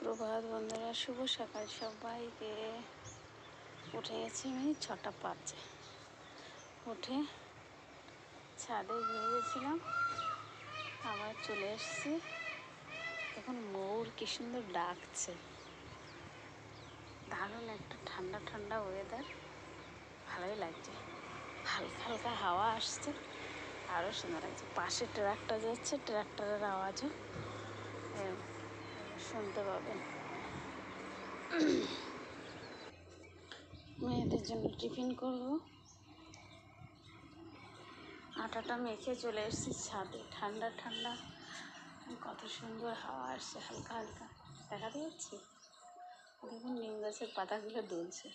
সুপ্রভাত বন্ধুরা, শুভ সকাল সবাইকে। উঠে গেছি আমি 6:05। উঠে ছাদে ঘুরে গেছিলাম, আবার চলে এসেছি। এখন ময়ূর কি সুন্দর ডাকছে। দারুণ একটা ঠান্ডা ঠান্ডা ওয়েদার, ভালোই লাগছে। হালকা হালকা হাওয়া আসছে, আরও সুন্দর লাগছে। পাশে ট্রাক্টর যাচ্ছে, ট্রাক্টরের আওয়াজও শুনতে পাবেন। মেয়েদের জন্য টিফিন করব। আটাটা মেখে চলে এসেছি ছাদে। ঠান্ডা ঠান্ডা, কত সুন্দর হাওয়া আসছে হালকা হালকা। দেখাতে পাচ্ছি, দেখুন নিম গাছের পাতাগুলো দুলছে।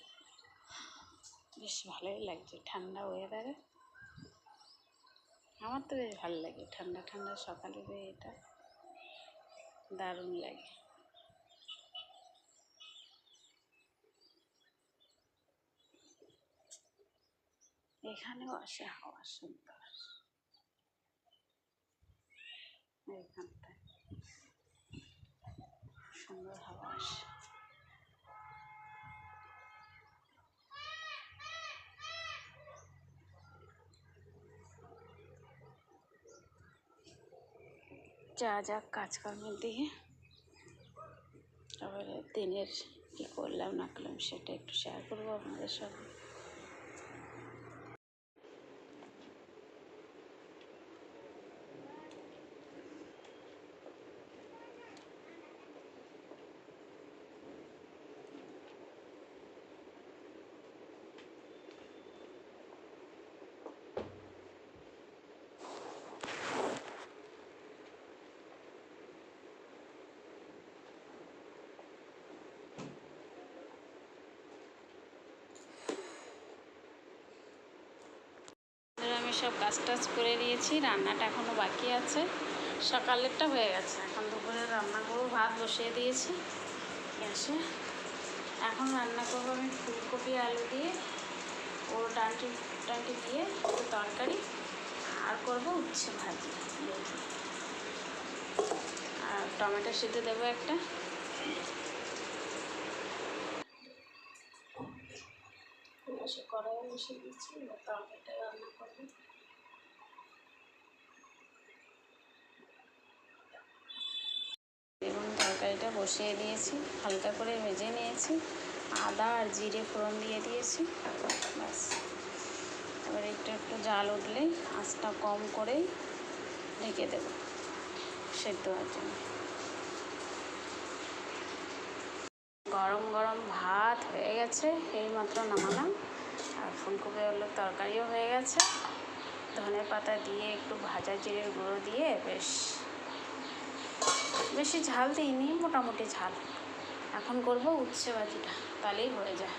বেশ ভালোই লাগছে ঠান্ডা ওয়েদারে। আমার তো বেশ ভালো লাগে ঠান্ডা ঠান্ডা সকালের এটা দারুণ লাগে। এখানেও আসে হাওয়া সুন্দর, এখানটায় সুন্দর হাওয়া আসে। যা কাজকর্মের দিকে, আবার দিনের কী করলাম না করলাম সেটা একটু শেয়ার করবো আপনাদের সঙ্গে। আমি সব কাজ টাজ করে দিয়েছি, রান্নাটা এখনও বাকি আছে। সকালেরটা হয়ে গেছে, এখন দুপুরে রান্না করবো। ভাত বসিয়ে দিয়েছি গ্যাসে। এখন রান্না করবো আমি ফুলকপি আলু দিয়ে, ওর ডাঁটি টাঁটি দিয়ে একটু তরকারি, আর করবো উচ্ছে ভাজি আর টমেটো সিদ্ধ দেবো একটা। কড়াই বসিয়ে দিচ্ছি, তরকারিটা রান্না করবো। এবং তরকারিটা বসিয়ে দিয়েছি, হালকা করে ভেজে নিয়েছি। আদা আর জিরে ফোড়ন দিয়ে দিয়েছি, ব্যাস। এবার একটু জাল উঠলেই আঁচটা কম করেই ঢেকে দেব সেদ্ধ হওয়ার জন্য। গরম গরম ভাত হয়ে গেছে, এইমাত্র নামালাম। আর ফুলকপি আলুর তরকারিও হয়ে গেছে। ধনে পাতা দিয়ে একটু ভাজা জিরের গুঁড়ো দিয়ে, বেশি ঝাল দিইনি, মোটামুটি ঝাল। এখন করব উচ্ছে ভাজিটা, তাহলেই হয়ে যায়।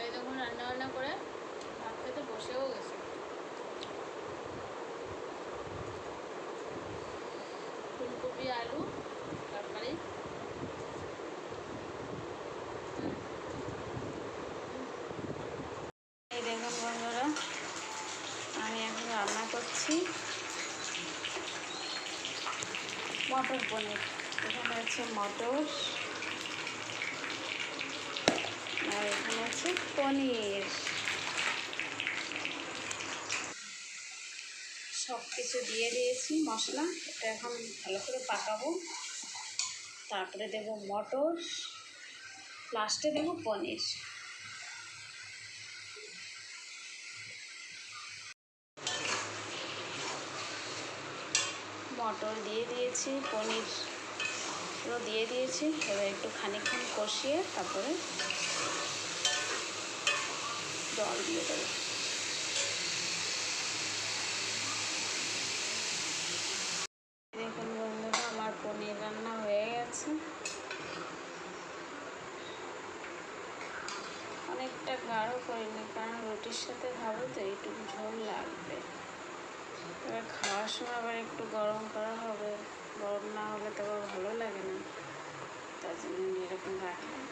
এই দেখুন রান্নাবান্না করে ভাত খেতে বসেও গেছে। ফুলকপি আলু তরকারি। এই দেখুন বন্ধুরা, আমি এখন রান্না করছি মটর পনির। এখানে আছে মটর আর এখানে আছে পনির। সব কিছু দিয়ে দিয়েছি মশলা। এটা এখন ভালো করে পাকাবো, তারপরে দেব মটর, লাস্টে দেব পনির। মটর দিয়ে দিয়েছি, পনিরও দিয়ে দিয়েছি। এবার একটু খানিকক্ষণ কষিয়ে তারপরে জল দিয়ে দেবো। দেখুন বন্ধুরা, আমার পনির রান্না হয়ে গেছে। অনেকটা গাঢ় করিনি, কারণ রুটির সাথে খাবো তো এইটুকু ঝোল লাগবে। এবার খাওয়ার সময় আবার একটু গরম করা হবে, গরম না হলে তো আবার ভালো লাগে না, তার জন্য এরকম রাখলাম।